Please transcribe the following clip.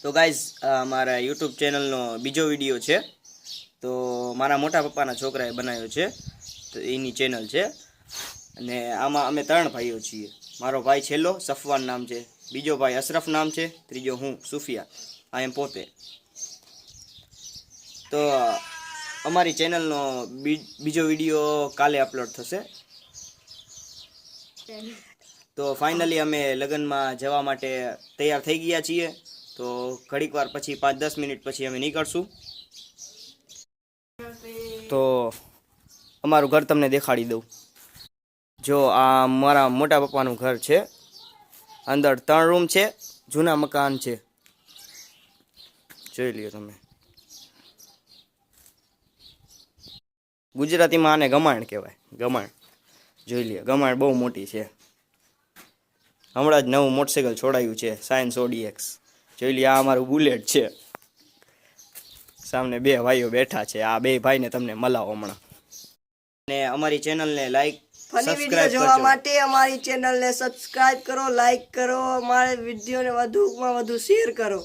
તો ગાઈઝ અમારા યુટ્યુબ ચેનલનો બીજો વિડીયો છે. તો મારા મોટા પપ્પાના છોકરાએ બનાવ્યો છે, તો એની ચેનલ છે. અને આમાં અમે 3 ભાઈઓ છીએ. મારો ભાઈ છેલ્લો સફવાન નામ છે, બીજો ભાઈ અશરફ નામ છે, ત્રીજો હું સુફિયા આ એમ પોતે. તો અમારી ચેનલનો બીજો વિડીયો કાલે અપલોડ થશે. તો ફાઇનલી અમે લગ્નમાં જવા માટે તૈયાર થઈ ગયા છીએ. તો ઘડીક વાર પછી 5-10 મિનિટ પછી અમે નીકળશું. તો અમારું ઘર તમને દેખાડી દઉં. જો આ મારા મોટા પપ્પાનું ઘર છે. અંદર 3 રૂમ છે, જૂના મકાન છે, જોઈ લ્યો તમે. ગુજરાતીમાં આને ગમાણ કહેવાય, ગમાણ. જોઈ લ્યો, ગમાણ બહુ મોટી છે. હમણાં જ નવું મોટરસાઇકલ છોડાયું છે, સાયન્સ ઓડીએક્સ. જોઈ લ્યો, આ અમારું બુલેટ છે. સામે 2 ભાઈઓ બેઠા છે. આ 2 ભાઈને તમને મળાવો હમણાં. અને અમારી ચેનલને લાઈક ફની વિડીયો જોવા માટે અમારી ચેનલને સબસ્ક્રાઇબ કરો, લાઈક કરો, અમારા વિડીયોને વધુમાં વધુ શેર કરો.